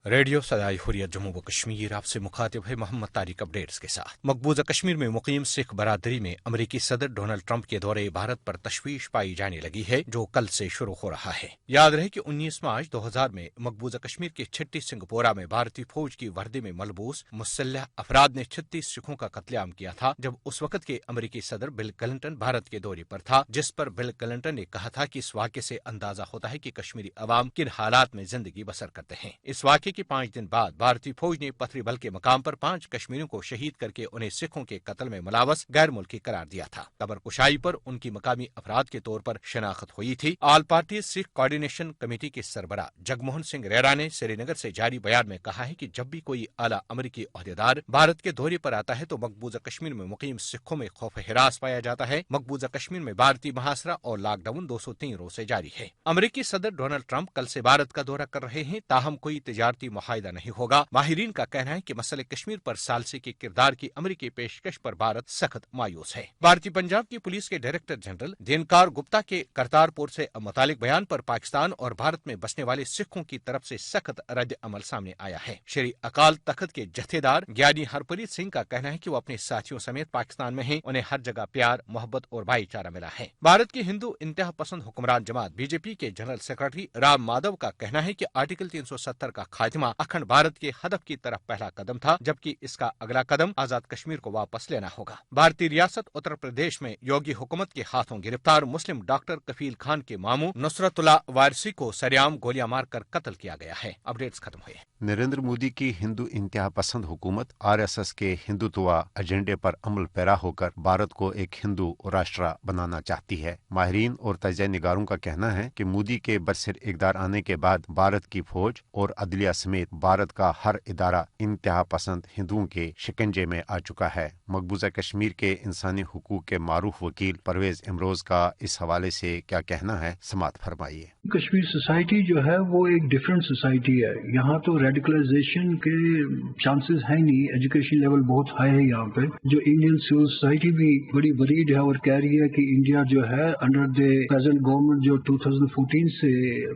Radio صدائے حریت جموں و کشمیر آپ سے مخاطب ہے محمد طارق اپڈیٹس کے ساتھ۔ مقبوضہ کشمیر میں مقیم سکھ برادری میں امریکی صدر ڈونلڈ ٹرمپ کے دورے بھارت پر تشویش پائی جانے لگی ہے، جو کل سے شروع ہو رہا ہے۔ یاد رہے کہ 19 مارچ 2000 میں مقبوضہ کشمیر کے چھٹی سنگھپورہ میں بھارتی فوج کی وردی میں ملبوس مسلح افراد نے 36 سکھوں کا قتل عام کیا تھا، جب اس وقت کے امریکی صدر بل کلنٹن بھارت کے دورے پر تھا، جس پر بل کلنٹن نے کہا تھا کہ اس واقعے سے اندازہ ہوتا ہے کہ کشمیری عوام کن حالات میں زندگی بسر کرتے ہیں۔ اس واقعے کے 5 دن بعد بھارتی فوج نے پتھری بل کے مقام پر 5 کشمیریوں کو شہید کر کے انہیں سکھوں کے قتل میں ملوث غیر ملکی قرار دیا تھا۔ قبر کشائی پر ان کی مقامی افراد کے طور پر شناخت ہوئی تھی۔ آل پارٹی سکھ کوآرڈینیشن کمیٹی کے سربراہ جگموہن سنگھ ریرا نے سری نگر سے جاری بیان میں کہا ہے کہ جب بھی کوئی اعلیٰ امریکی عہدیدار بھارت کے دورے پر آتا ہے تو مقبوضہ کشمیر میں مقیم سکھوں میں خوف ہراس پایا جاتا ہے۔ مقبوضہ کشمیر میں بھارتی محاصرہ اور لاک ڈاؤن 203 روز سے جاری ہے۔ امریکی صدر ڈونلڈ ٹرمپ کل سے بھارت کا دورہ کر رہے ہیں، تاہم کوئی تجارتی معاہدہ نہیں ہوگا۔ ماہرین کا کہنا ہے کہ مسئلہ کشمیر پر ثالثی کے کردار کی امریکی پیشکش پر بھارت سخت مایوس ہے۔ بھارتی پنجاب کی پولیس کے ڈائریکٹر جنرل دینکار گپتا کے کرتارپور سے متعلق بیان پر پاکستان اور بھارت میں بسنے والے سکھوں کی طرف سے سخت رد عمل سامنے آیا ہے۔ شری اکال تخت کے جتھے دار گیانی ہرپریت سنگھ کا کہنا ہے کہ وہ اپنے ساتھیوں سمیت پاکستان میں ہیں، انہیں ہر جگہ پیار، محبت اور بھائی چارہ ملا ہے۔ بھارت کی ہندو انتہا پسند حکمران جماعت بی جے پی کے جنرل سیکرٹری رام مادھو کا کہنا ہے کہ آرٹیکل 370 کا خاتمہ اکھنڈ بھارت کے ہدف کی طرف پہلا قدم تھا، جبکہ اس کا اگلا قدم آزاد کشمیر کو واپس لینا ہوگا۔ بھارتی ریاست اتر پردیش میں یوگی حکومت کے ہاتھوں گرفتار مسلم ڈاکٹر کفیل خان کے ماموں نصرت اللہ وارثی کو سریعام گولیاں مار کر قتل کیا گیا ہے۔ اپڈیٹس ختم ہوئے۔ نریندر مودی کی ہندو انتہا پسند حکومت RSS کے ہندوتوا ایجنڈے پر عمل پیرا ہو کر بھارت کو ایک ہندو راشٹرا بنانا چاہتی ہے۔ ماہرین اور تجزیہ نگاروں کا کہنا ہے کہ مودی کے برسر اقتدار آنے کے بعد بھارت کی فوج اور عدلیہ سمیت بھارت کا ہر ادارہ انتہا پسند ہندوؤں کے شکنجے میں آ چکا ہے۔ مقبوضہ کشمیر کے انسانی حقوق کے معروف وکیل پرویز امروز کا اس حوالے سے کیا کہنا ہے، سماعت فرمائیے۔ کشمیر سوسائٹی جو ہے وہ ایک ڈفرینٹ سوسائٹی ہے۔ یہاں تو ریڈیکلائزیشن کے چانسز ہیں نہیں، ایجوکیشن لیول بہت ہائی ہے یہاں پہ۔ جو انڈین سول سوسائٹی بھی بڑی وریڈ ہے اور کہہ رہی ہے کہ انڈیا جو ہے انڈر دی پریزنٹ گورنمنٹ جو 2014 سے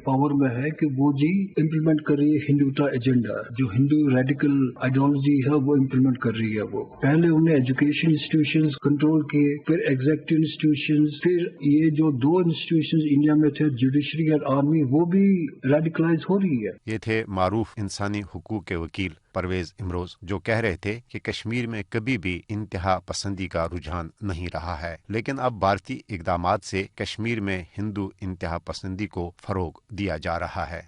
پاور میں ہے کہ وہ جی امپلیمنٹ کر رہی ہے ہندوتا ایجنڈا، جو ہندو ریڈیکل آئیڈیالوجی ہے وہ امپلیمنٹ کر رہی ہے۔ وہ پہلے انہیں ایجوکیشن انسٹیٹیوشنز کنٹرول کیے، پھر ایگزیکٹو انسٹیٹیوشنز، پھر یہ جو 2 انسٹیٹیوشنز انڈیا میں تھے جوڈیشری اور آرمی، وہ بھی ریڈیکلائز ہو رہی ہے۔ یہ تھے معروف انسانی حقوق کے وکیل پرویز امروز، جو کہہ رہے تھے کہ کشمیر میں کبھی بھی انتہا پسندی کا رجحان نہیں رہا ہے، لیکن اب بھارتی اقدامات سے کشمیر میں ہندو انتہا پسندی کو فروغ دیا جا رہا ہے۔